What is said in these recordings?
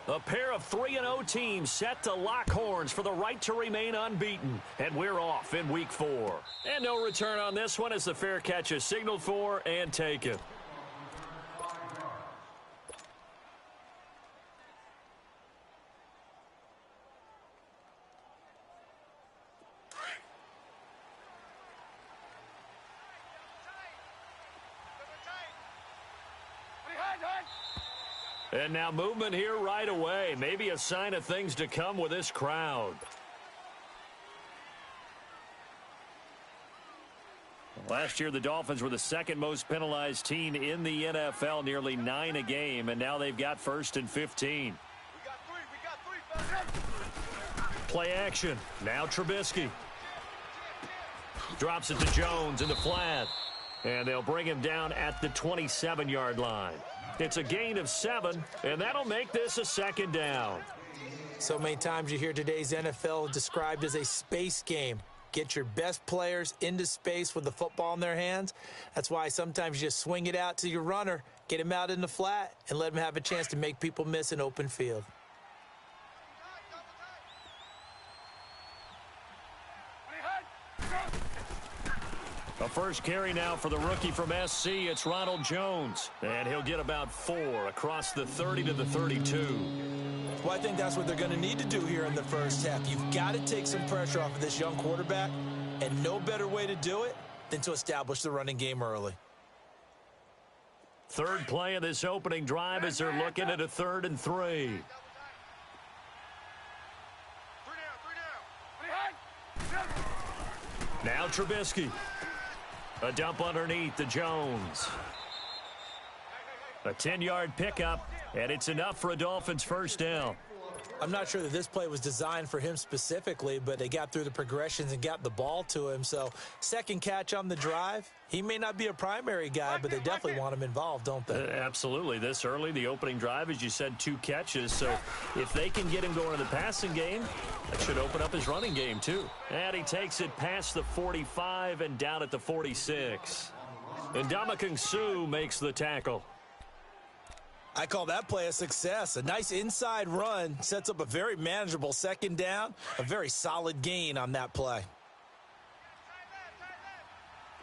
A pair of 3-0 teams set to lock horns for the right to remain unbeaten. And we're off in week 4. And no return on this one as the fair catch is signaled for and taken. And now movement here right away. Maybe a sign of things to come with this crowd. Last year, the Dolphins were the second most penalized team in the NFL, nearly 9 a game, and now they've got 1st and 15. We got three. Play action. Now Trubisky. Drops it to Jones in the flat. And they'll bring him down at the 27-yard line. It's a gain of 7, and that'll make this a 2nd down. So many times you hear today's NFL described as a space game. Get your best players into space with the football in their hands. That's why sometimes you just swing it out to your runner, get him out in the flat, and let him have a chance to make people miss an open field. A first carry now for the rookie from SC. It's Ronald Jones. And he'll get about 4 across the 30 to the 32. Well, I think that's what they're going to need to do here in the first half. You've got to take some pressure off of this young quarterback, and no better way to do it than to establish the running game early. Third play of this opening drive as they're looking at a 3rd and 3. Now Trubisky. A dump underneath to Jones. A 10-yard pickup, and it's enough for a Dolphins first down. I'm not sure that this play was designed for him specifically, but they got through the progressions and got the ball to him. So, second catch on the drive. He may not be a primary guy, but they definitely want him involved, don't they? Absolutely. This early, the opening drive, as you said, 2 catches. So, if they can get him going in the passing game, that should open up his running game, too. And he takes it past the 45 and down at the 46. And Ndamukong Suh makes the tackle. I call that play a success. A nice inside run sets up a very manageable 2nd down. A very solid gain on that play.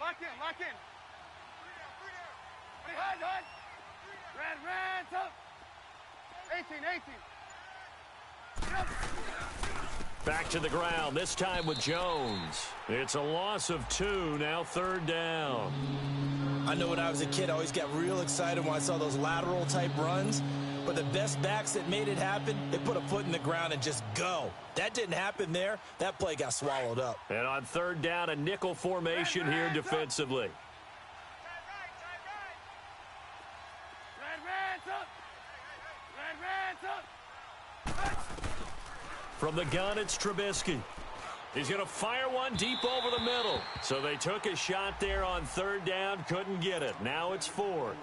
Lock in. Ran, top. 18. Back to the ground, this time with Jones. It's a loss of 2, now 3rd down. I know when I was a kid, I always got real excited when I saw those lateral-type runs. But the best backs that made it happen, they put a foot in the ground and just go. That didn't happen there. That play got swallowed up. And on 3rd down, a nickel formation here defensively. From the gun, it's Trubisky. He's going to fire one deep over the middle. So they took a shot there on 3rd down, couldn't get it. Now it's 4th.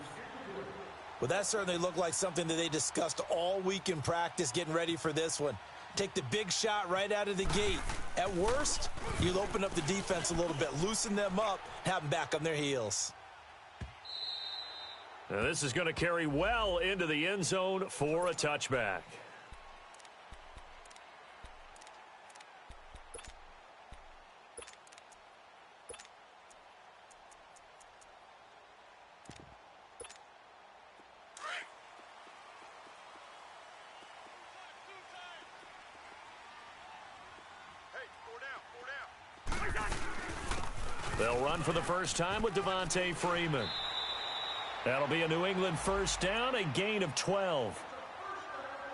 Well, that certainly looked like something that they discussed all week in practice getting ready for this one. Take the big shot right out of the gate. At worst, you'll open up the defense a little bit, loosen them up, have them back on their heels. Now this is going to carry well into the end zone for a touchback. They'll run for the first time with Devontae Freeman. That'll be a New England first down, a gain of 12.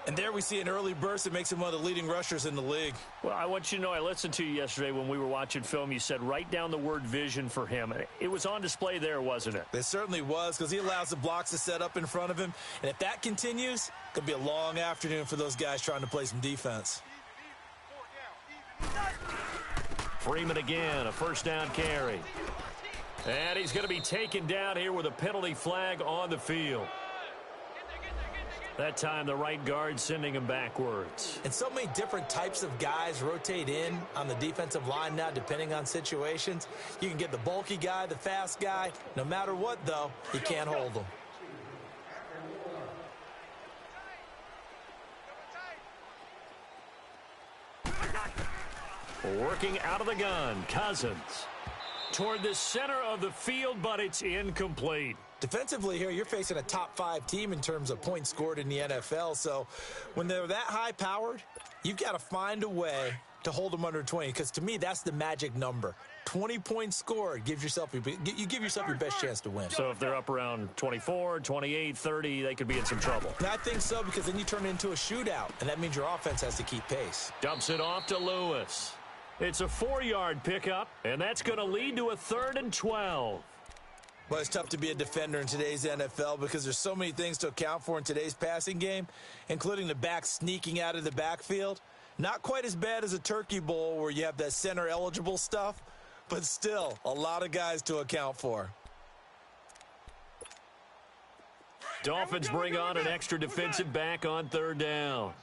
And there we see an early burst that makes him one of the leading rushers in the league. Well, I want you to know, I listened to you yesterday when we were watching film. You said write down the word vision for him. It was on display there, wasn't it? It certainly was, because he allows the blocks to set up in front of him. And if that continues, it could be a long afternoon for those guys trying to play some defense. Freeman again, a first down carry. And he's going to be taken down here with a penalty flag on the field. That time the right guard sending him backwards. And so many different types of guys rotate in on the defensive line now depending on situations. You can get the bulky guy, the fast guy. No matter what, though, you can't hold them. Working out of the gun, Cousins. Toward the center of the field, but it's incomplete. Defensively here, you're facing a top-5 team in terms of points scored in the NFL. So when they're that high-powered, you've got to find a way to hold them under 20, because to me, that's the magic number. 20 points scored, you give yourself your best chance to win. So if they're up around 24, 28, 30, they could be in some trouble. And I think so, because then you turn it into a shootout, and that means your offense has to keep pace. Dumps it off to Lewis. It's a 4-yard pickup, and that's going to lead to a 3rd and 12. Well, it's tough to be a defender in today's NFL because there's so many things to account for in today's passing game, including the back sneaking out of the backfield. Not quite as bad as a turkey bowl where you have that center-eligible stuff, but still a lot of guys to account for. Dolphins bring on an extra defensive back on 3rd down.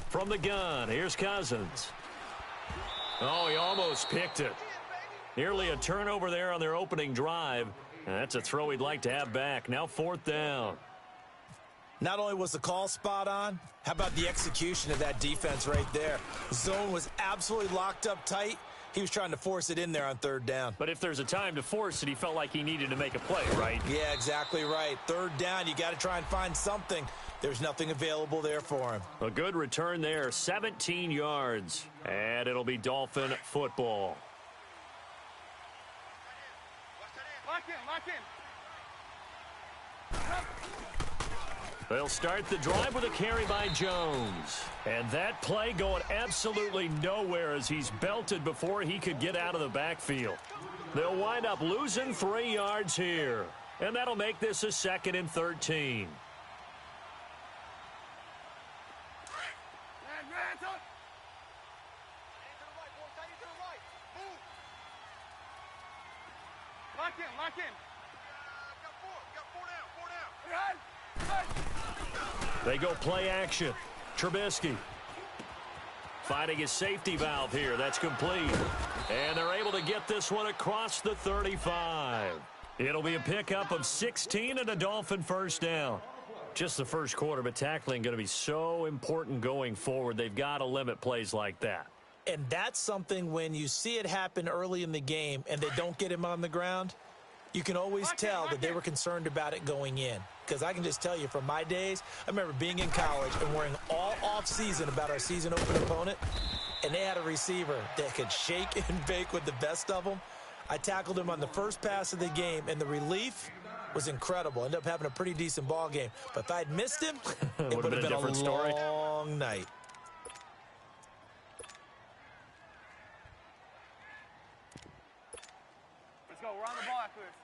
From the gun, here's Cousins. Oh, he almost picked it. Nearly a turnover there on their opening drive. And that's a throw he'd like to have back. Now 4th down. Not only was the call spot on, how about the execution of that defense right there? Zone was absolutely locked up tight. He was trying to force it in there on 3rd down. But if there's a time to force it, he felt like he needed to make a play, right? Yeah, exactly right. 3rd down, you got to try and find something. There's nothing available there for him. A good return there, 17 yards. And it'll be Dolphin football. Lock in. They'll start the drive with a carry by Jones. And that play going absolutely nowhere as he's belted before he could get out of the backfield. They'll wind up losing 3 yards here. And that'll make this a 2nd and 13. Lock in. Got 4 down. They go play action. Trubisky finding his safety valve here. That's complete. And they're able to get this one across the 35. It'll be a pickup of 16 and a Dolphin 1st down. Just the first quarter, but tackling going to be so important going forward. They've got to limit plays like that. And that's something when you see it happen early in the game and they don't get him on the ground, you can always tell that they were concerned about it going in. Because I can just tell you from my days, I remember being in college and worrying all off-season about our season opener opponent, and they had a receiver that could shake and bake with the best of them. I tackled him on the first pass of the game, and the relief was incredible. Ended up having a pretty decent ball game. But if I'd missed him, it would have been a long night. Let's go. We're on the ball after this.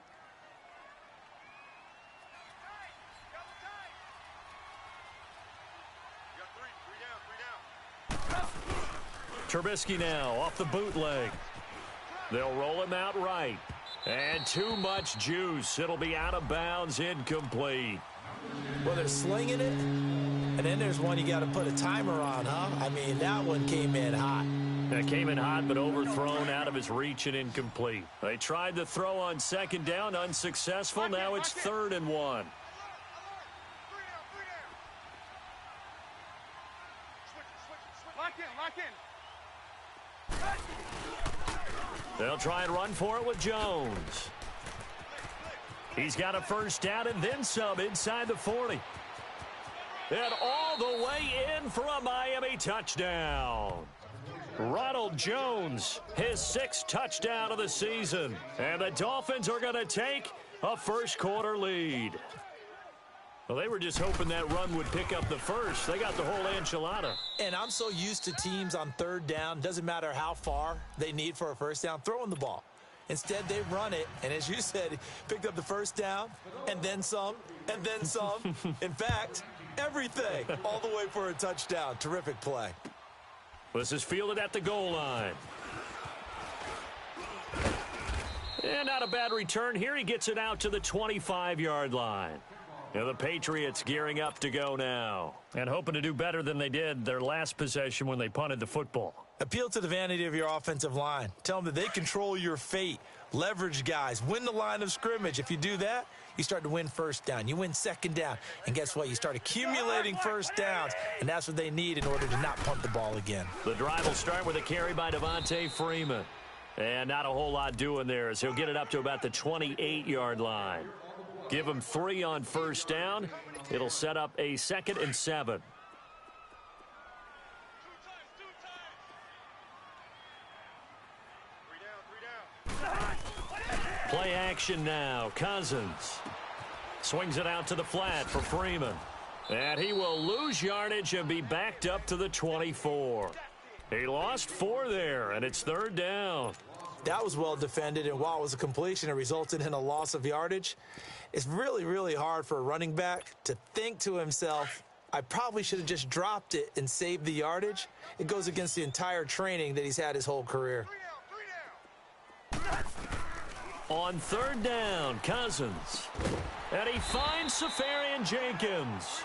Trubisky now off the bootleg. They'll roll him out right. And too much juice. It'll be out of bounds, incomplete. Well, they're slinging it, and then there's one you got to put a timer on, huh? I mean, that one came in hot. That came in hot, but overthrown out of his reach and incomplete. They tried to throw on 2nd down, unsuccessful. Now it's 3rd and 1. Lock in. They'll try and run for it with Jones. He's got a 1st down and then some inside the 40. And all the way in for a Miami touchdown. Ronald Jones, his 6th touchdown of the season. And the Dolphins are going to take a first quarter lead. Well, they were just hoping that run would pick up the first. They got the whole enchilada. And I'm so used to teams on 3rd down, doesn't matter how far they need for a 1st down, throwing the ball. Instead, they run it, and as you said, picked up the 1st down, and then some, and then some. In fact, everything, all the way for a touchdown. Terrific play. This is fielded at the goal line. And not a bad return here. He gets it out to the 25-yard line. And the Patriots gearing up to go now and hoping to do better than they did their last possession when they punted the football. Appeal to the vanity of your offensive line. Tell them that they control your fate. Leverage guys. Win the line of scrimmage. If you do that, you start to win first down. You win second down. And guess what? You start accumulating first downs. And that's what they need in order to not punt the ball again. The drive will start with a carry by Devontae Freeman. And not a whole lot doing there as he'll get it up to about the 28-yard line. Give him 3 on first down. It'll set up a 2nd and 7. Play action now. Cousins swings it out to the flat for Freeman. And he will lose yardage and be backed up to the 24. He lost 4 there, and it's 3rd down. That was well defended, and while it was a completion, it resulted in a loss of yardage. It's really, really hard for a running back to think to himself, I probably should have just dropped it and saved the yardage. It goes against the entire training that he's had his whole career. On 3rd down, Cousins. And he finds Safarian Jenkins.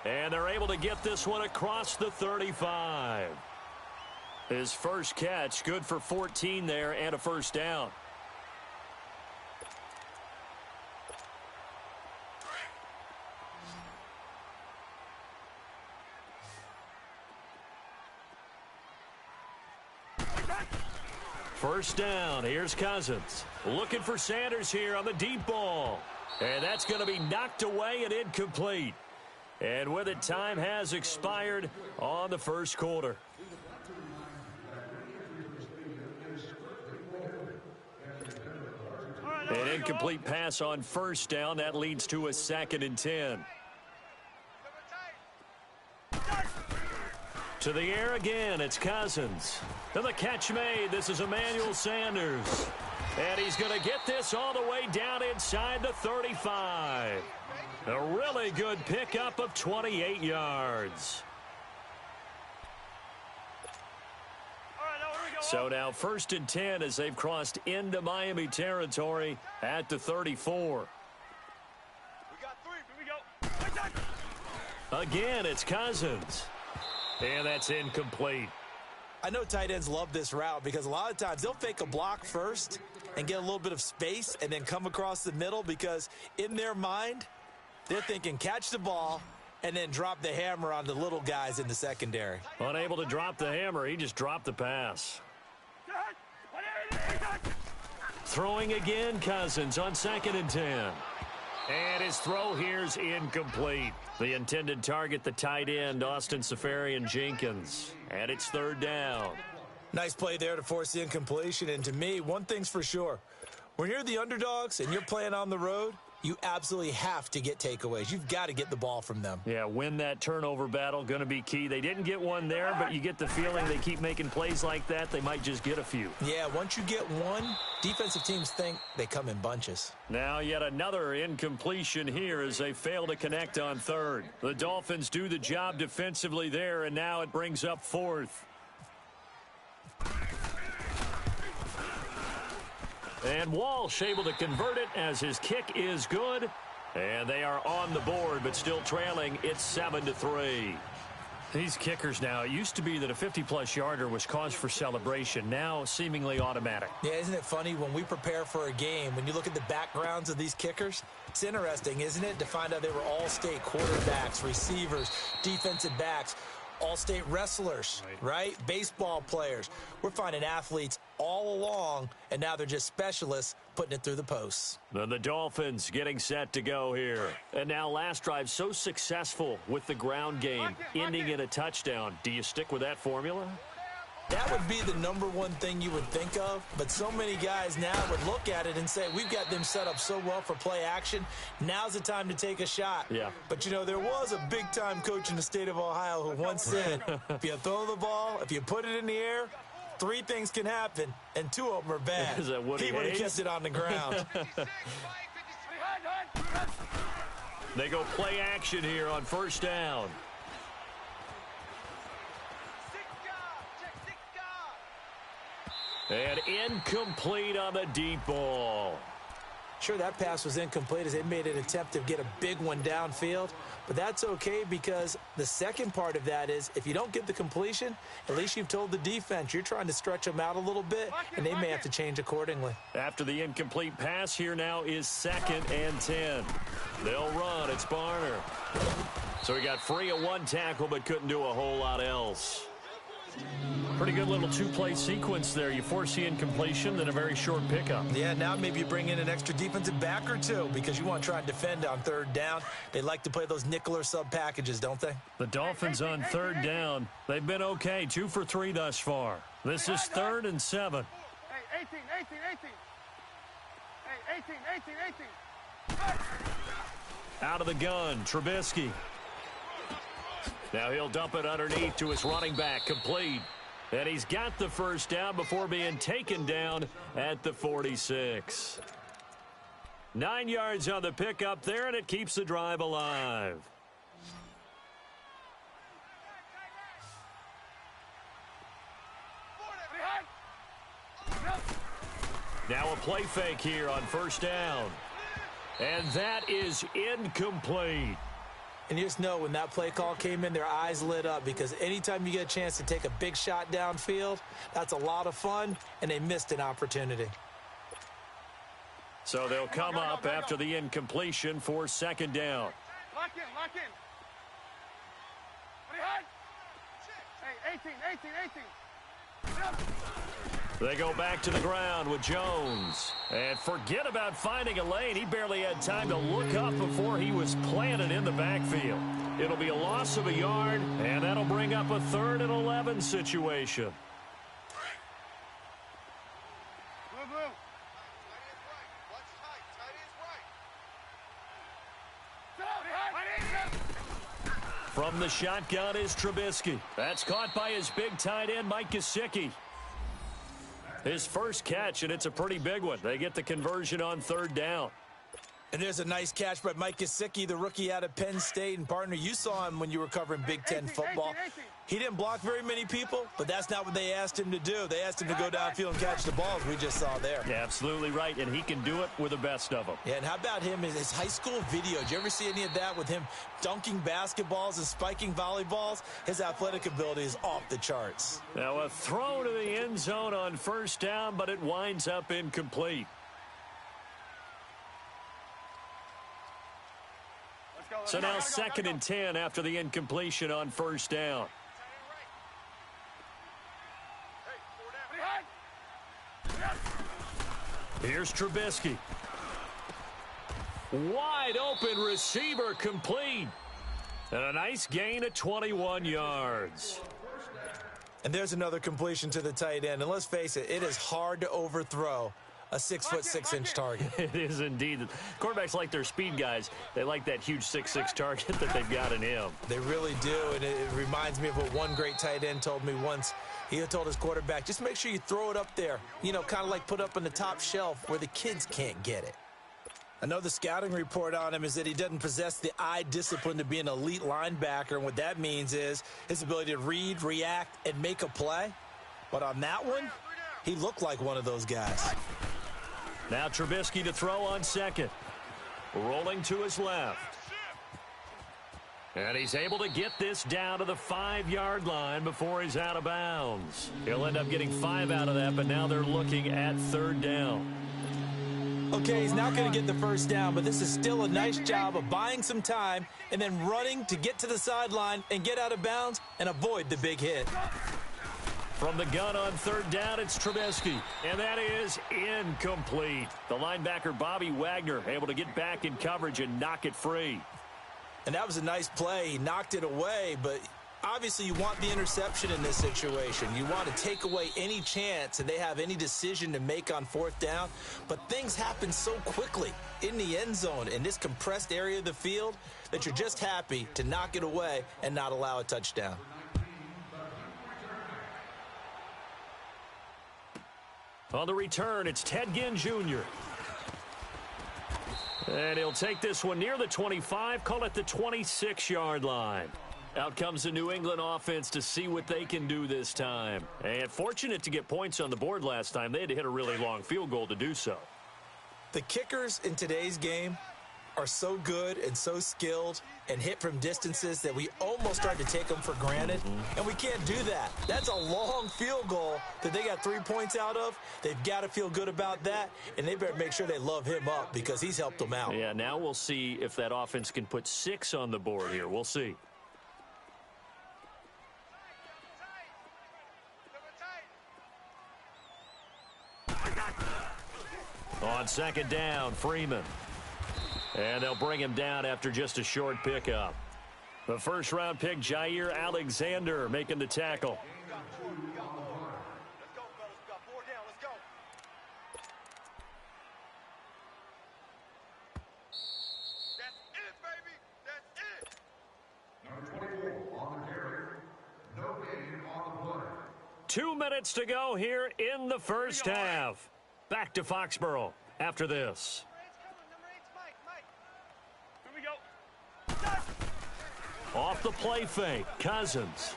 And they're able to get this one across the 35. His first catch, good for 14 there and a first down. First down, here's Cousins. Looking for Sanders here on the deep ball. And that's going to be knocked away and incomplete. And with it, time has expired on the first quarter. An incomplete pass on first down. That leads to a 2nd and 10. To the air again, it's Cousins. And the catch made. This is Emmanuel Sanders. And he's going to get this all the way down inside the 35. A really good pickup of 28 yards. So now 1st and 10 as they've crossed into Miami territory at the 34. We got 3. Here we go. Again, it's Cousins. And that's incomplete. I know tight ends love this route because a lot of times they'll fake a block first and get a little bit of space and then come across the middle because in their mind, they're thinking catch the ball and then drop the hammer on the little guys in the secondary. Unable to drop the hammer, he just dropped the pass. Throwing again, Cousins on 2nd and 10. And his throw here's incomplete. The intended target, the tight end, Austin Safarian Jenkins. And it's 3rd down. Nice play there to force the incompletion. And to me, one thing's for sure. When you're the underdogs and you're playing on the road, you absolutely have to get takeaways. You've got to get the ball from them. Yeah, win that turnover battle, going to be key. They didn't get one there, but you get the feeling they keep making plays like that, they might just get a few. Yeah, once you get one, defensive teams think they come in bunches. Now yet another incompletion here as they fail to connect on 3rd. The Dolphins do the job defensively there, and now it brings up 4th. And Walsh able to convert it as his kick is good. And they are on the board, but still trailing. It's 7-3. These kickers now, it used to be that a 50-plus yarder was cause for celebration. Now seemingly automatic. Yeah, isn't it funny when we prepare for a game, when you look at the backgrounds of these kickers, it's interesting, isn't it, to find out they were all-state quarterbacks, receivers, defensive backs, all-state wrestlers, right? Baseball players. We're finding athletes all along, and now they're just specialists putting it through the posts. The Dolphins getting set to go here. And now last drive so successful with the ground game, ending in a touchdown. Do you stick with that formula? That would be the number one thing you would think of, but so many guys now would look at it and say, we've got them set up so well for play action. Now's the time to take a shot. Yeah. But, you know, there was a big-time coach in the state of Ohio who once said, if you throw the ball, if you put it in the air, 3 things can happen, and 2 of them are bad. Is that Woody He would have Hayes? kept it on the ground. They go play action here on first down. And incomplete on the deep ball. Sure, that pass was incomplete as they made an attempt to get a big one downfield, but that's okay because the second part of that is if you don't get the completion, at least you've told the defense you're trying to stretch them out a little bit, and they may have to change accordingly. After the incomplete pass, here now is 2nd and 10. They'll run. It's Barner. So he got free of one tackle but couldn't do a whole lot else. Pretty good little two-play sequence there. You force the incompletion, then a very short pickup. Yeah, now maybe you bring in an extra defensive back or two because you want to try and defend on 3rd down. They like to play those nickel or sub packages, don't they? The Dolphins on 3rd down. They've been okay, 2 for 3 thus far. This is 3rd and 7. Hey, 18. Hey, 18. Out of the gun, Trubisky. Now he'll dump it underneath to his running back, complete. And he's got the first down before being taken down at the 46. 9 yards on the pickup there, and it keeps the drive alive. Now a play fake here on 1st down. And that is incomplete. And you just know when that play call came in, their eyes lit up because anytime you get a chance to take a big shot downfield, that's a lot of fun, and they missed an opportunity. So they'll come up after the incompletion for 2nd down. Lock in. Hey, 18. They go back to the ground with Jones. And forget about finding a lane. He barely had time to look up before he was planted in the backfield. It'll be a loss of a yard, and that'll bring up a 3rd and 11 situation. Blue. From the shotgun is Trubisky. That's caught by his big tight end, Mike Gesicki. His first catch, and it's a pretty big one. They get the conversion on 3rd down. And there's a nice catch by Mike Gesicki, the rookie out of Penn State. And, partner, you saw him when you were covering Big Ten football. He didn't block very many people, but that's not what they asked him to do. They asked him to go downfield and catch the balls we just saw there. Yeah, absolutely right, and he can do it with the best of them. Yeah, and how about him, his high school video? Did you ever see any of that with him dunking basketballs and spiking volleyballs? His athletic ability is off the charts. Now a throw to the end zone on 1st down, but it winds up incomplete. So now 2nd and 10 after the incompletion on 1st down. Here's Trubisky. Wide open receiver, complete. And a nice gain of 21 yards. And there's another completion to the tight end. And let's face it, it is hard to overthrow a 6'6" target. It is indeed. Quarterbacks like their speed guys. They like that huge 6'6" target that they've got in him. They really do, and it reminds me of what one great tight end told me once. He told his quarterback, just make sure you throw it up there, you know, kind of like put up on the top shelf where the kids can't get it. I know the scouting report on him is that he doesn't possess the eye discipline to be an elite linebacker, and what that means is his ability to read, react, and make a play. But on that one, he looked like one of those guys. Now Trubisky to throw on 2nd. Rolling to his left. And he's able to get this down to the 5-yard line before he's out of bounds. He'll end up getting 5 out of that, but now they're looking at 3rd down. Okay, he's not going to get the first down, but this is still a nice job of buying some time and then running to get to the sideline and get out of bounds and avoid the big hit. From the gun on 3rd down, it's Trubisky, and that is incomplete. The linebacker, Bobby Wagner, able to get back in coverage and knock it free. And that was a nice play. He knocked it away, but obviously you want the interception in this situation. You want to take away any chance and they have any decision to make on 4th down. But things happen so quickly in the end zone in this compressed area of the field that you're just happy to knock it away and not allow a touchdown. On the return, it's Ted Ginn Jr. And he'll take this one near the 25, call it the 26-yard line. Out comes the New England offense to see what they can do this time. And fortunate to get points on the board last time. They had to hit a really long field goal to do so. The kickers in today's game are so good and so skilled and hit from distances that we almost start to take them for granted, and we can't do that. That's a long field goal that they got 3 points out of. They've got to feel good about that, and they better make sure they love him up because he's helped them out. Yeah, now we'll see if that offense can put 6 on the board here. We'll see. On second down, Freeman. And they'll bring him down after just a short pickup. The first-round pick, Jair Alexander, making the tackle. That's it, baby. That's it. Number 24 on the carry. No gain on the play. 2 minutes to go here in the first half. Back to Foxborough after this. Off the play fake, Cousins.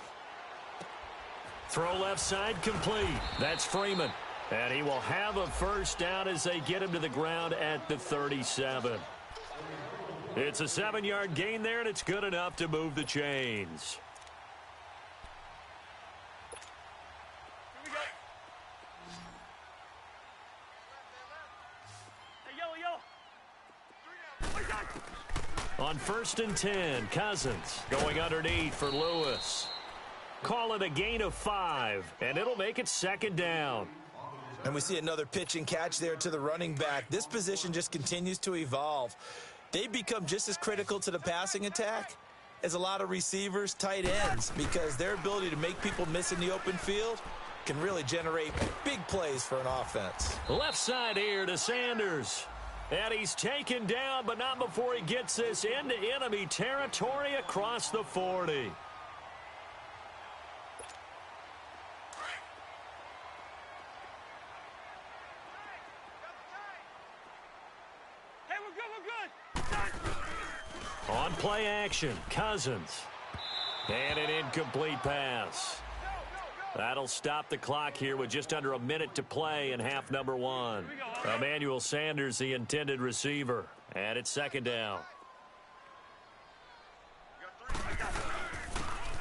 Throw left side complete. That's Freeman. And he will have a first down as they get him to the ground at the 37. It's a 7-yard gain there, and it's good enough to move the chains. On 1st and 10, Cousins going underneath for Lewis. Call it a gain of 5, and it'll make it 2nd down. And we see another pitch and catch there to the running back. This position just continues to evolve. They become just as critical to the passing attack as a lot of receivers, tight ends, because their ability to make people miss in the open field can really generate big plays for an offense. Left side here to Sanders. And he's taken down, but not before he gets this into enemy territory across the 40. Hey, we're good. On play action, Cousins. And an incomplete pass. That'll stop the clock here with just under a minute to play in half number 1. Emmanuel Sanders, the intended receiver. And it's 2nd down.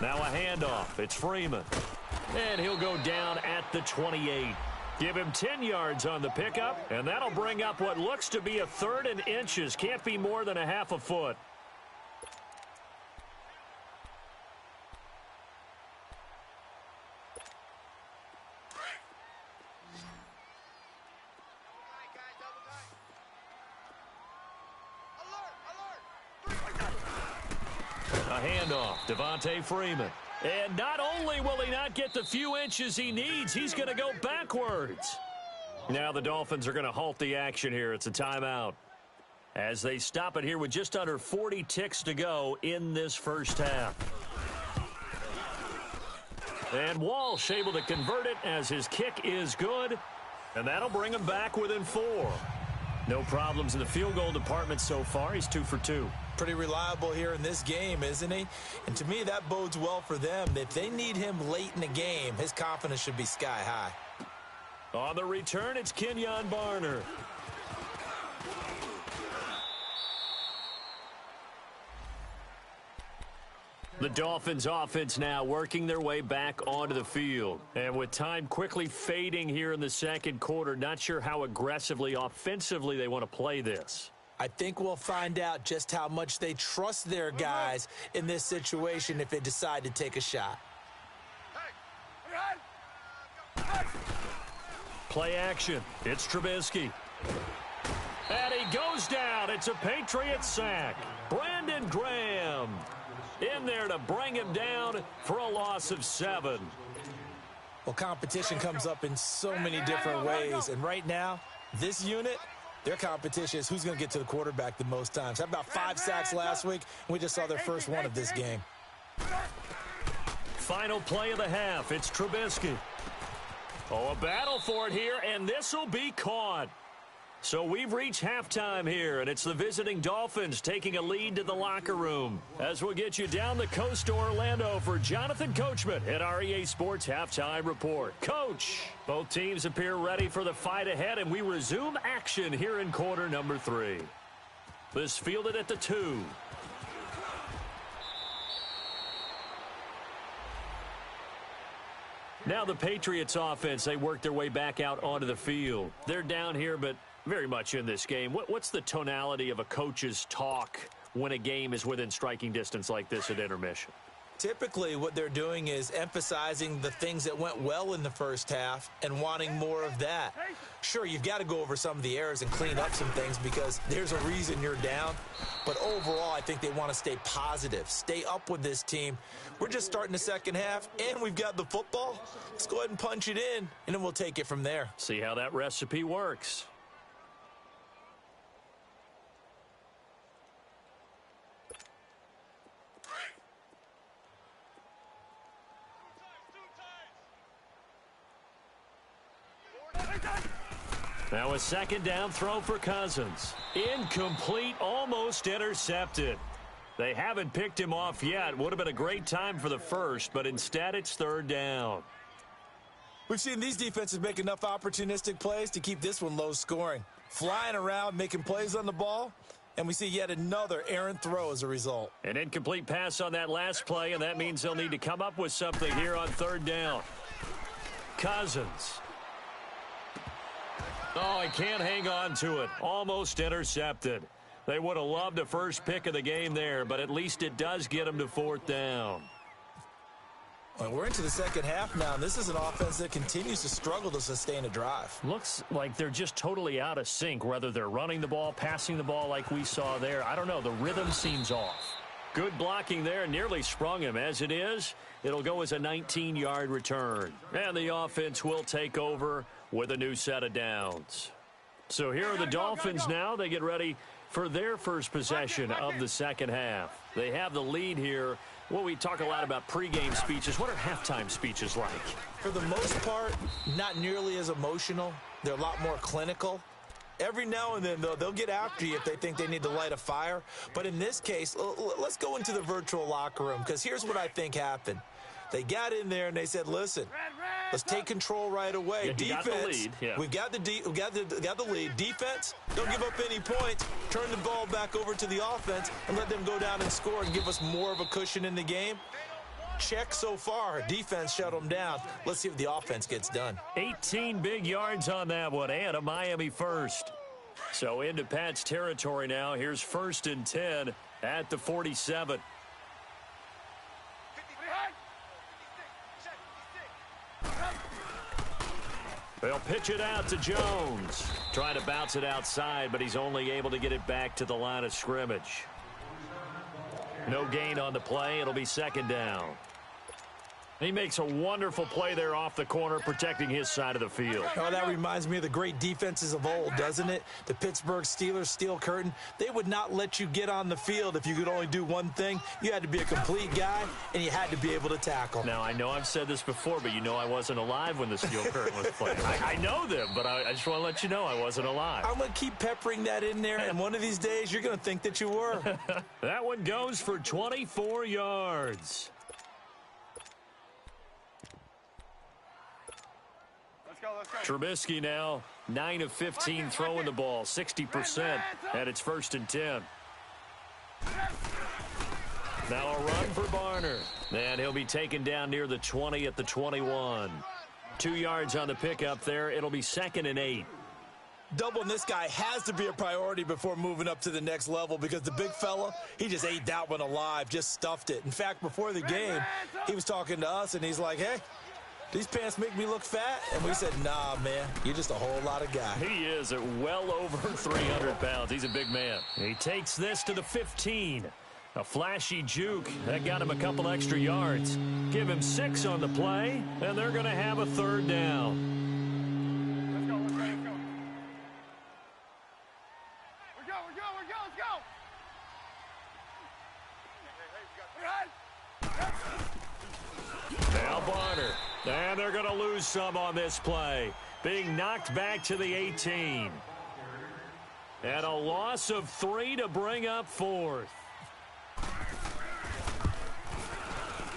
Now a handoff. It's Freeman. And he'll go down at the 28. Give him 10 yards on the pickup, and that'll bring up what looks to be a 3rd and inches. Can't be more than a half a foot. A handoff, Devontae Freeman. And not only will he not get the few inches he needs, he's going to go backwards. Now the Dolphins are going to halt the action here. It's a timeout as they stop it here with just under 40 ticks to go in this first half. And Walsh able to convert it as his kick is good, and that'll bring him back within 4. No problems in the field goal department so far. He's 2 for 2. Pretty reliable here in this game, isn't he? And to me, that bodes well for them. If they need him late in the game, his confidence should be sky high. On the return, it's Kenyon Barner. The Dolphins offense now working their way back onto the field. And with time quickly fading here in the second quarter, not sure how aggressively offensively they want to play this. I think we'll find out just how much they trust their guys in this situation if they decide to take a shot. Play action. It's Trubisky. And he goes down. It's a Patriot sack. Brandon Graham in there to bring him down for a loss of 7. Well, competition comes up in so many different ways. And right now, this unit, their competition is who's going to get to the quarterback the most times. How about 5 sacks last week? We just saw their first one of this game. Final play of the half. It's Trubisky. Oh, a battle for it here, and this will be caught. So we've reached halftime here, and it's the visiting Dolphins taking a lead to the locker room. As we'll get you down the coast to Orlando for Jonathan Coachman at our EA Sports Halftime Report. Coach, both teams appear ready for the fight ahead, and we resume action here in quarter number 3. This fielded at the 2. Now the Patriots offense, they work their way back out onto the field. They're down here, but very much in this game. What's the tonality of a coach's talk when a game is within striking distance like this at intermission? Typically, what they're doing is emphasizing the things that went well in the first half and wanting more of that. Sure, you've got to go over some of the errors and clean up some things because there's a reason you're down. But overall, I think they want to stay positive, stay up with this team. We're just starting the second half, and we've got the football. Let's go ahead and punch it in, and then we'll take it from there. See how that recipe works. Now a second down throw for Cousins. Incomplete, almost intercepted. They haven't picked him off yet. Would have been a great time for the first, but instead it's third down. We've seen these defenses make enough opportunistic plays to keep this one low scoring. Flying around, making plays on the ball, and we see yet another errant throw as a result. An incomplete pass on that last play, and that means they'll need to come up with something here on third down. Cousins. Oh, he can't hang on to it. Almost intercepted. They would have loved a first pick of the game there, but at least it does get them to fourth down. Well, we're into the second half now, and this is an offense that continues to struggle to sustain a drive. Looks like they're just totally out of sync, whether they're running the ball, passing the ball like we saw there. I don't know. The rhythm seems off. Good blocking there. Nearly sprung him. As it is, it'll go as a 19-yard return. And the offense will take over with a new set of downs. So here are the Dolphins now. They get ready for their first possession of the second half. They have the lead here. Well, we talk a lot about pregame speeches. What are halftime speeches like? For the most part, not nearly as emotional. They're a lot more clinical. Every now and then, though, they'll get after you if they think they need to light a fire. But in this case, let's go into the virtual locker room, because here's what I think happened. They got in there and they said, listen, let's take control right away. Yeah, Defense, we've got the lead. Defense, don't give up any points. Turn the ball back over to the offense and let them go down and score and give us more of a cushion in the game. Check so far. Defense shut them down. Let's see if the offense gets done. 18 big yards on that one, and a Miami first. So into Pat's territory now. Here's 1st and 10 at the 47. They'll pitch it out to Jones. Trying to bounce it outside, but he's only able to get it back to the line of scrimmage. No gain on the play. It'll be second down. He makes a wonderful play there off the corner, protecting his side of the field. Oh, that reminds me of the great defenses of old, doesn't it? The Pittsburgh Steelers, steel curtain. They would not let you get on the field if you could only do one thing. You had to be a complete guy, and you had to be able to tackle. Now, I know I've said this before, but you know I wasn't alive when the steel curtain was playing. I know them, but I just want to let you know I wasn't alive. I'm going to keep peppering that in there, and one of these days you're going to think that you were. That one goes for 24 yards. Trubisky now 9 of 15 throwing the ball, 60%, and it's 1st and 10. Now a run for Barner, and he'll be taken down near the 20 at the 21. 2 yards on the pickup there. It'll be 2nd and 8. Doubling this guy has to be a priority before moving up to the next level, because the big fella, he just ate that one alive, just stuffed it. In fact, before the game, he was talking to us, and he's like, hey, these pants make me look fat? And we said, nah, man, you're just a whole lot of guy. He is at well over 300 pounds. He's a big man. He takes this to the 15. A flashy juke. That got him a couple extra yards. Give him 6 on the play, and they're going to have a third down. Let's go. Let's go. Now Barner. And they're going to lose some on this play. Being knocked back to the 18. And a loss of 3 to bring up 4th.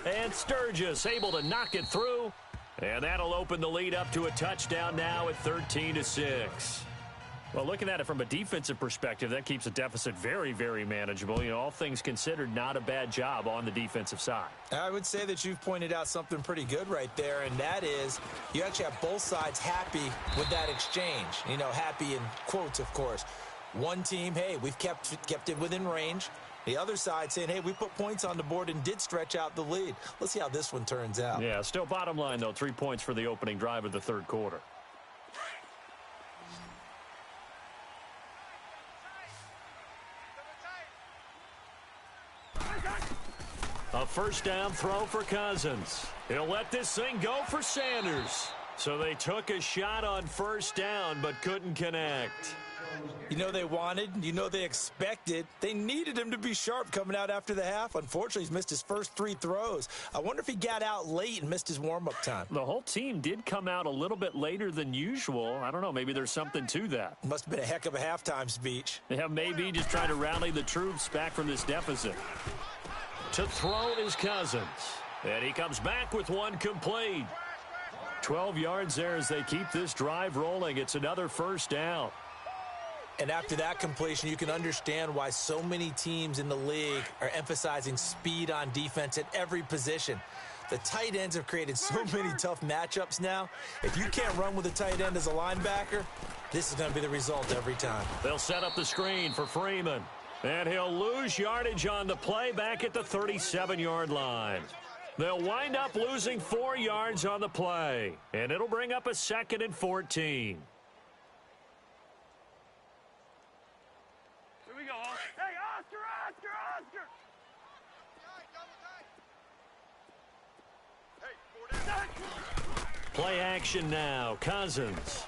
And Sturgis able to knock it through. And that'll open the lead up to a touchdown now at 13-6. Well, looking at it from a defensive perspective, that keeps the deficit very, very manageable. You know, all things considered, not a bad job on the defensive side. I would say that you've pointed out something pretty good right there, and that is you actually have both sides happy with that exchange. You know, happy in quotes, of course. One team, hey, we've kept it within range. The other side saying, hey, we put points on the board and did stretch out the lead. Let's see how this one turns out. Yeah, still bottom line, though, 3 points for the opening drive of the third quarter. A first down throw for Cousins. He'll let this thing go for Sanders. So they took a shot on first down but couldn't connect. You know they wanted, you know they expected. They needed him to be sharp coming out after the half. Unfortunately, he's missed his first 3 throws. I wonder if he got out late and missed his warm-up time. The whole team did come out a little bit later than usual. I don't know, maybe there's something to that. Must have been a heck of a halftime speech. Yeah, maybe just trying to rally the troops back from this deficit. To throw is Cousins. And he comes back with one complete. 12 yards there as they keep this drive rolling. It's another first down. And after that completion, you can understand why so many teams in the league are emphasizing speed on defense at every position. The tight ends have created so many tough matchups now. If you can't run with a tight end as a linebacker, this is going to be the result every time. They'll set up the screen for Freeman. And he'll lose yardage on the play back at the 37-yard line. They'll wind up losing 4 yards on the play. And it'll bring up a 2nd and 14. Here we go. Hey, Oscar! Play action now. Cousins.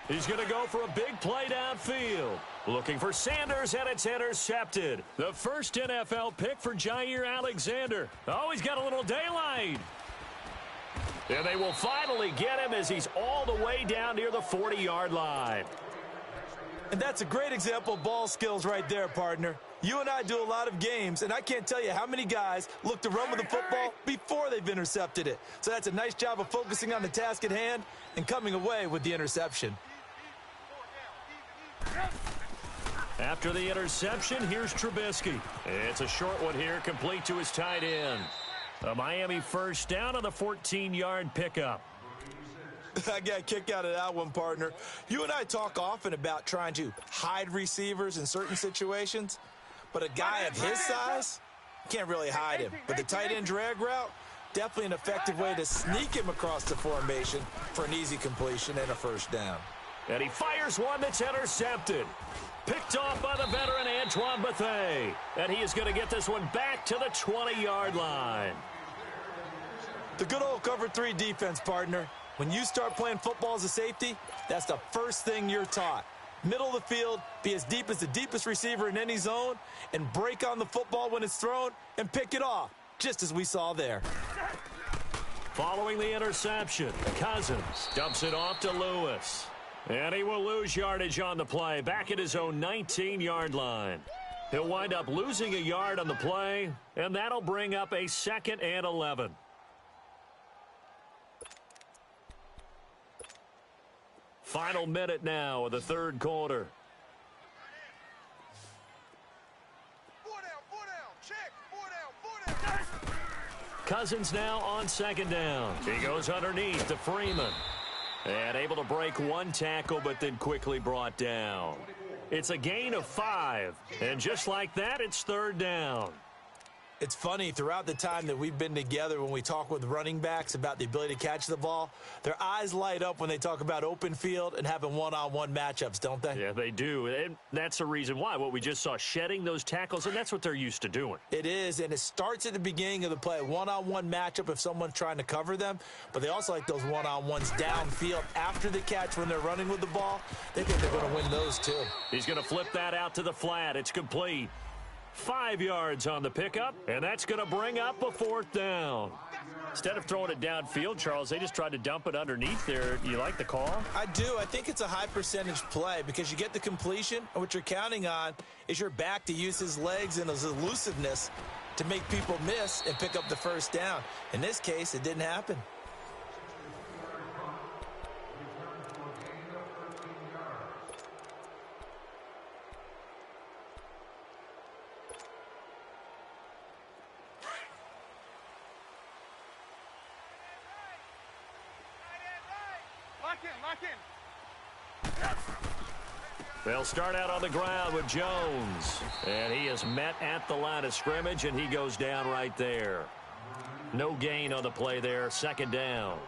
He's going to go for a big play downfield. Looking for Sanders, and it's intercepted. The first NFL pick for Jair Alexander. Oh, he's got a little daylight. And they will finally get him as he's all the way down near the 40-yard line. And that's a great example of ball skills right there, partner. You and I do a lot of games, and I can't tell you how many guys look to run with the football before they've intercepted it. So that's a nice job of focusing on the task at hand and coming away with the interception. After the interception, here's Trubisky. It's a short one here, complete to his tight end. A Miami first down on the 14-yard pickup. I got a kick out of that one, partner. You and I talk often about trying to hide receivers in certain situations, but a guy of his size, can't really hide him. But the tight end drag route, definitely an effective way to sneak him across the formation for an easy completion and a first down. And he fires one that's intercepted. Picked off by the veteran Antoine Bethea. And he is going to get this one back to the 20-yard line. The good old cover 3 defense, partner. When you start playing football as a safety, that's the first thing you're taught. Middle of the field, be as deep as the deepest receiver in any zone, and break on the football when it's thrown and pick it off, just as we saw there. Following the interception, Cousins dumps it off to Lewis. And he will lose yardage on the play, back at his own 19-yard line. He'll wind up losing a yard on the play, and that'll bring up a 2nd and 11. Final minute now of the third quarter. Cousins now on 2nd down. He goes underneath to Freeman. And able to break one tackle, but then quickly brought down. It's a gain of 5. And just like that, it's 3rd down. It's funny, throughout the time that we've been together, when we talk with running backs about the ability to catch the ball, their eyes light up when they talk about open field and having one-on-one matchups, don't they? Yeah, they do. And that's the reason why. What we just saw, shedding those tackles, and that's what they're used to doing. It is, and it starts at the beginning of the play. One-on-one matchup if someone's trying to cover them, but they also like those one-on-ones downfield after the catch when they're running with the ball. They think they're going to win those, too. He's going to flip that out to the flat. It's complete. 5 yards on the pickup, and that's going to bring up a 4th down. Instead of throwing it downfield, Charles, they just tried to dump it underneath there. Do you like the call? I do. I think it's a high percentage play because you get the completion, and what you're counting on is your back to use his legs and his elusiveness to make people miss and pick up the first down. In this case, it didn't happen. Lock in. They'll start out on the ground with Jones. And he is met at the line of scrimmage, and he goes down right there. No gain on the play there, second down.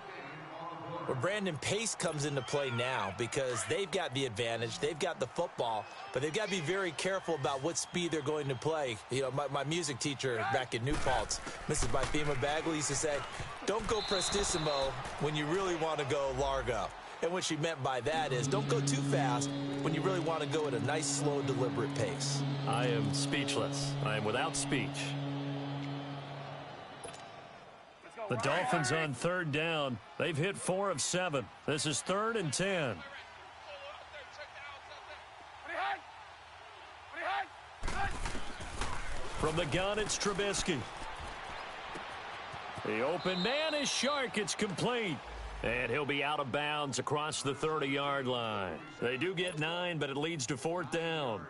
Well, Brandon, pace comes into play now because they've got the advantage. They've got the football, but they've got to be very careful about what speed they're going to play. You know, my music teacher back in New Paltz, Mrs. Bifema Bagley, used to say, don't go prestissimo when you really want to go largo. And what she meant by that is don't go too fast when you really want to go at a nice, slow, deliberate pace. I am speechless. I am without speech. The Dolphins on third down. They've hit 4 of 7. This is 3rd and 10. From the gun, it's Trubisky. The open man is Shark. It's complete. And he'll be out of bounds across the 30-yard line. They do get 9, but it leads to 4th down.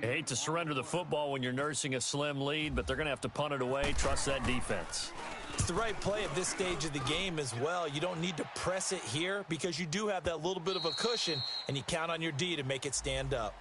I hate to surrender the football when you're nursing a slim lead, but they're going to have to punt it away. Trust that defense. It's the right play at this stage of the game as well. You don't need to press it here because you do have that little bit of a cushion, and you count on your D to make it stand up.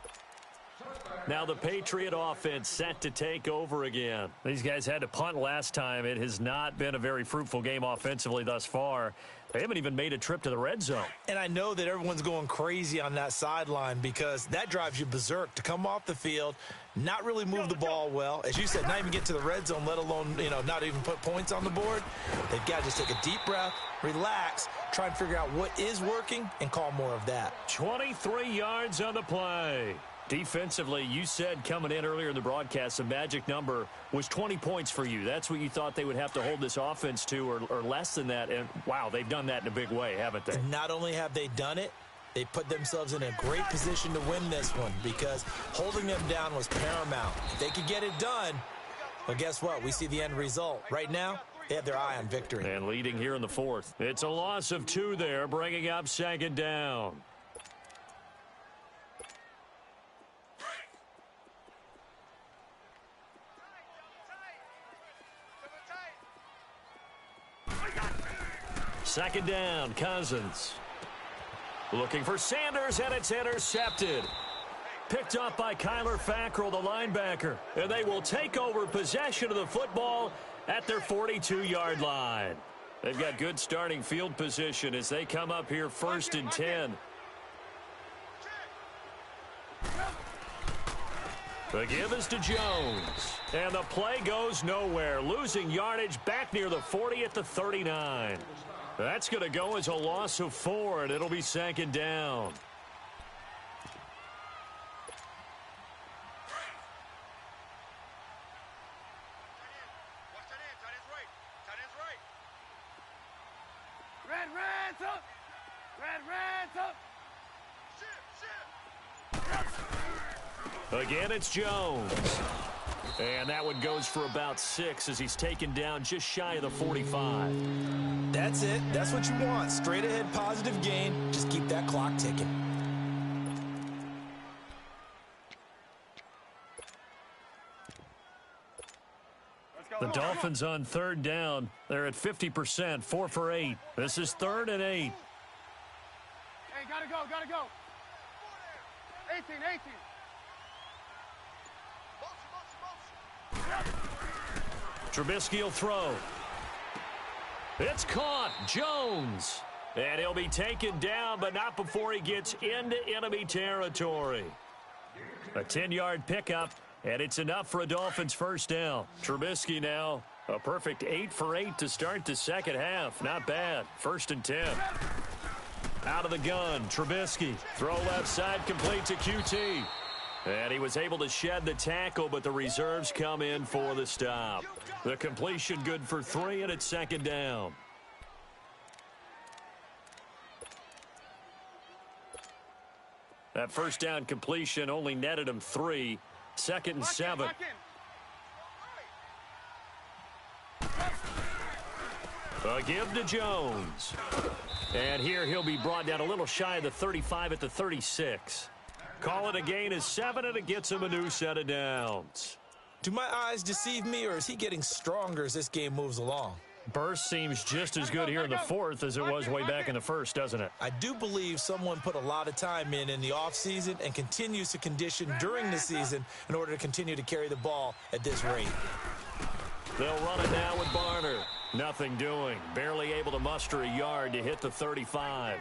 Now the Patriot offense set to take over again. These guys had to punt last time. It has not been a very fruitful game offensively thus far. They haven't even made a trip to the red zone. And I know that everyone's going crazy on that sideline because that drives you berserk to come off the field, not really move the ball well. As you said, not even get to the red zone, let alone, not even put points on the board. They've got to just take a deep breath, relax, try and figure out what is working, and call more of that. 23 yards on the play. Defensively, you said coming in earlier in the broadcast, the magic number was 20 points for you. That's what you thought they would have to hold this offense to or less than that. And, wow, they've done that in a big way, haven't they? And not only have they done it, they put themselves in a great position to win this one because holding them down was paramount. If they could get it done, well, guess what? We see the end result. Right now, they have their eye on victory. And leading here in the 4th. It's a loss of 2 there, bringing up 2nd down. Second down, Cousins. Looking for Sanders, and it's intercepted. Picked up by Kyler Fackrell, the linebacker. And they will take over possession of the football at their 42-yard line. They've got good starting field position as they come up here 1st and 10. The give is to Jones. And the play goes nowhere. Losing yardage back near the 40 at the 39. That's going to go as a loss of 4, and it'll be 2nd down. Red's up! Red's up! Again, it's Jones. And that one goes for about 6 as he's taken down just shy of the 45. That's it. That's what you want. Straight ahead, positive gain. Just keep that clock ticking. The Dolphins on 3rd down. They're at 50%, 4 for 8. This is 3rd and 8. Hey, gotta go. 18. Trubisky will throw. It's caught. Jones. And he'll be taken down, but not before he gets into enemy territory. A 10-yard pickup, and it's enough for a Dolphins first down. Trubisky now, a perfect 8 for 8 to start the second half. Not bad. 1st and 10. Out of the gun, Trubisky. Throw left side, complete to QT. And he was able to shed the tackle, but the reserves come in for the stop. The completion good for 3, and it's 2nd down. That first down completion only netted him 3. 2nd and 7. A give to Jones. And here he'll be brought down a little shy of the 35 at the 36. Call it a gain of 7, and it gets him a new set of downs. Do my eyes deceive me, or is he getting stronger as this game moves along? Burst seems just as good here in the 4th as it was way back in the 1st, doesn't it? I do believe someone put a lot of time in the offseason and continues to condition during the season in order to continue to carry the ball at this rate. They'll run it now with Barner. Nothing doing. Barely able to muster a yard to hit the 35.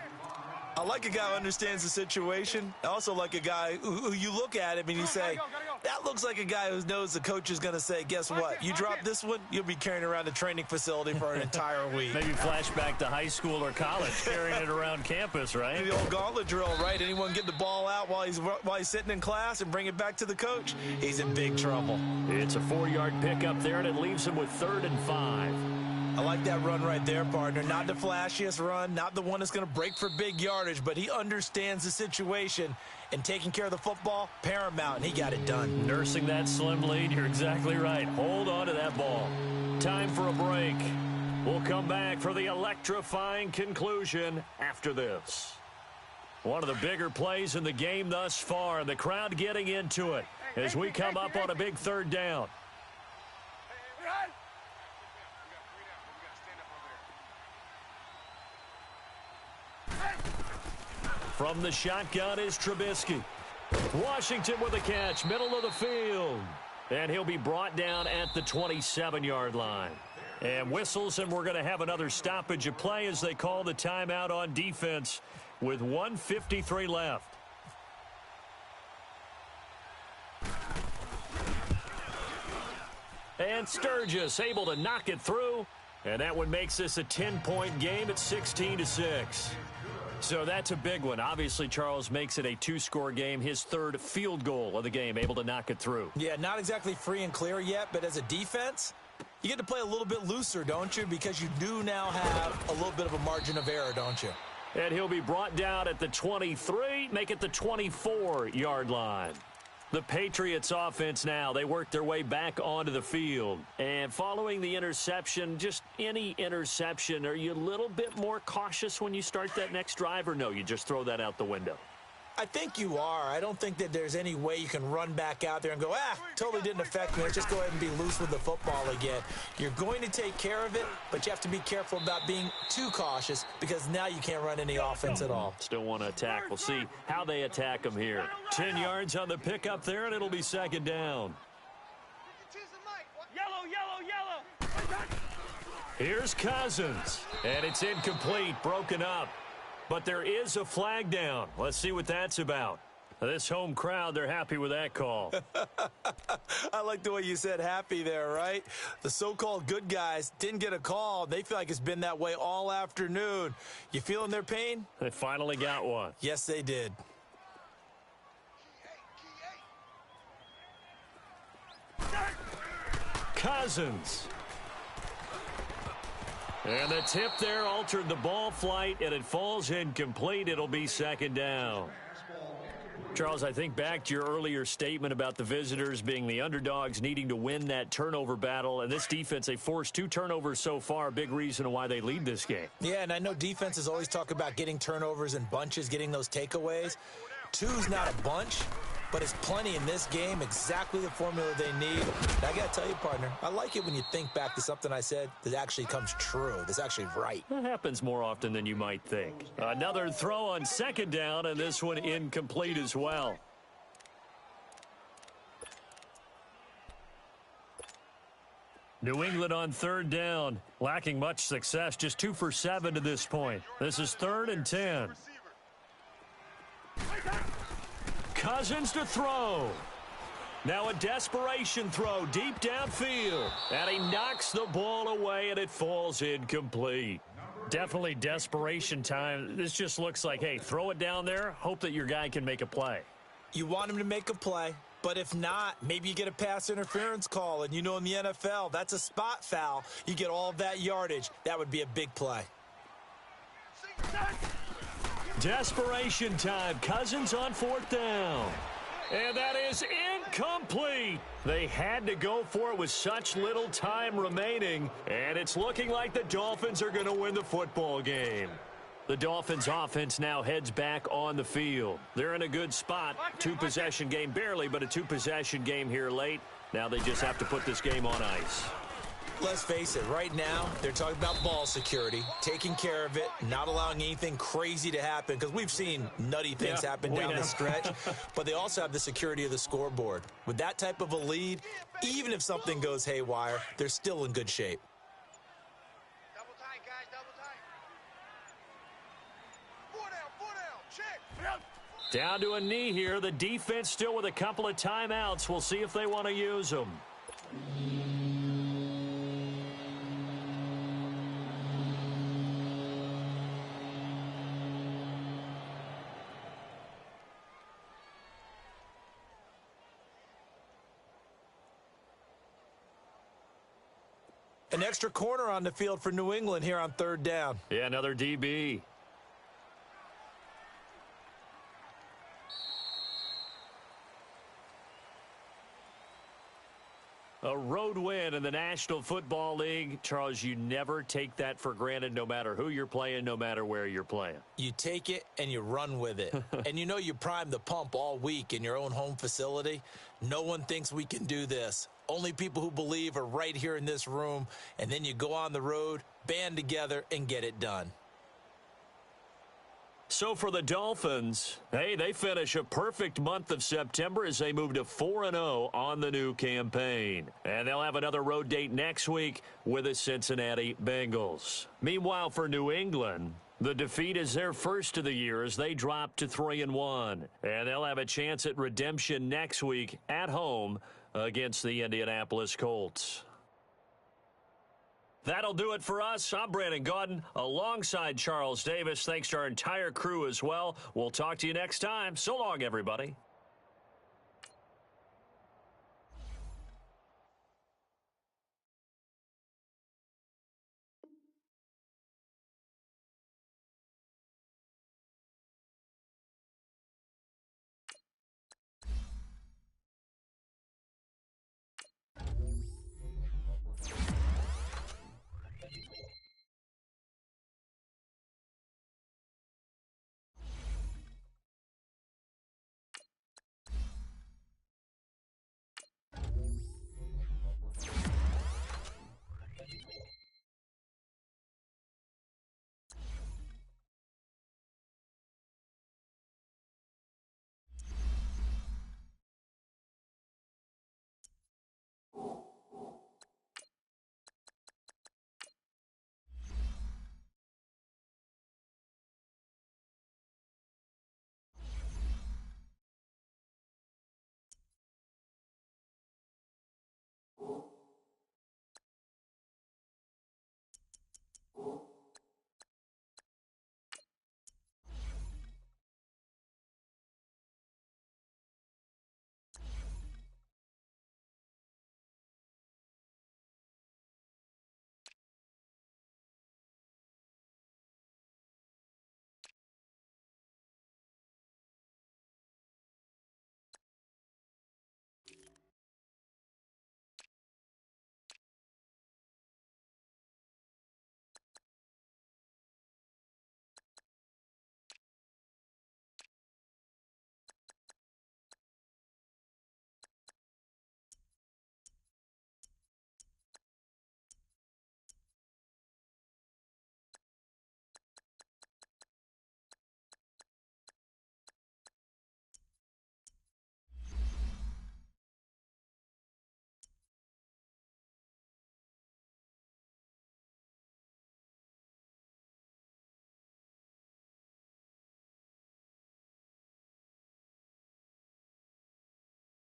I like a guy who understands the situation. I also like a guy who you look at him and you say, that looks like a guy who knows the coach is going to say, guess what? You drop this one, you'll be carrying around the training facility for an entire week. Maybe flashback to high school or college, carrying it around campus, right? The old gauntlet drill, right? Anyone get the ball out while he's sitting in class and bring it back to the coach? He's in big trouble. It's a 4-yard pickup there, and it leaves him with 3rd and 5. I like that run right there, partner. Not the flashiest run, not the one that's going to break for big yardage, but he understands the situation, and taking care of the football, paramount, and he got it done. Nursing that slim lead, you're exactly right. Hold on to that ball. Time for a break. We'll come back for the electrifying conclusion after this. One of the bigger plays in the game thus far, and the crowd getting into it as we come up on a big 3rd down. From the shotgun is Trubisky. Washington with a catch, middle of the field. And he'll be brought down at the 27-yard line. And whistles, and we're going to have another stoppage of play as they call the timeout on defense with 1:53 left. And Sturgis able to knock it through. And that one makes this a 10-point game at 16-6. So that's a big one. Obviously, Charles makes it a 2-score game. His 3rd field goal of the game, able to knock it through. Yeah, not exactly free and clear yet, but as a defense, you get to play a little bit looser, don't you? Because you do now have a little bit of a margin of error, don't you? And he'll be brought down at the 23, make it the 24-yard line. The Patriots offense now, they work their way back onto the field. And following the interception, just any interception, are you a little bit more cautious when you start that next drive, or no, you just throw that out the window? I think you are. I don't think that there's any way you can run back out there and go, totally didn't affect me. Let's just go ahead and be loose with the football again. You're going to take care of it, but you have to be careful about being too cautious because now you can't run any offense at all. Still want to attack. We'll see how they attack him here. 10 yards on the pickup there, and it'll be 2nd down. Yellow. Here's Cousins, and it's incomplete, broken up. But there is a flag down. Let's see what that's about. This home crowd, they're happy with that call. I like the way you said happy there, right? The so-called good guys didn't get a call. They feel like it's been that way all afternoon. You feeling their pain? They finally got one. Yes, they did. Cousins. And the tip there altered the ball flight, and it falls incomplete. It'll be 2nd down. Charles, I think back to your earlier statement about the visitors being the underdogs, needing to win that turnover battle. And this defense, they forced 2 turnovers so far, a big reason why they lead this game. Yeah, and I know defenses always talk about getting turnovers in bunches, getting those takeaways. 2's not a bunch, but it's plenty in this game, exactly the formula they need. And I got to tell you, partner, I like it when you think back to something I said that actually comes true, that's actually right. That happens more often than you might think. Another throw on 2nd down, and this one incomplete as well. New England on 3rd down, lacking much success, just 2 for 7 to this point. This is 3rd and 10. Cousins to throw. Now a desperation throw deep downfield. And he knocks the ball away, and it falls incomplete. Definitely desperation time. This just looks like, hey, throw it down there, hope that your guy can make a play. You want him to make a play, but if not, maybe you get a pass interference call, and you know in the NFL, that's a spot foul. You get all of that yardage. That would be a big play. Desperation time. Cousins on 4th down. And that is incomplete. They had to go for it with such little time remaining, and it's looking like the Dolphins are going to win the football game. The Dolphins offense now heads back on the field. They're in a good spot. 2-possession game barely, but a 2-possession game here late. Now they just have to put this game on ice. Let's face it, right now, they're talking about ball security, taking care of it, not allowing anything crazy to happen, because we've seen nutty things happen down the stretch, but they also have the security of the scoreboard. With that type of a lead, even if something goes haywire, they're still in good shape. Double tight, guys, double tight. 4 down, check. Down to a knee here. The defense still with a couple of timeouts. We'll see if they want to use them. An extra corner on the field for New England here on 3rd down. Yeah, another DB. A road win in the National Football League. Charles, you never take that for granted no matter who you're playing, no matter where you're playing. You take it and you run with it. And you know you primed the pump all week in your own home facility. No one thinks we can do this. Only people who believe are right here in this room. And then you go on the road, band together, and get it done. So for the Dolphins, hey, they finish a perfect month of September as they move to 4-0 on the new campaign. And they'll have another road date next week with the Cincinnati Bengals. Meanwhile, for New England, the defeat is their first of the year as they drop to 3-1. And they'll have a chance at redemption next week at home against the Indianapolis Colts. That'll do it for us. I'm Brandon Gaudin alongside Charles Davis. Thanks to our entire crew as well. We'll talk to you next time. So long, everybody.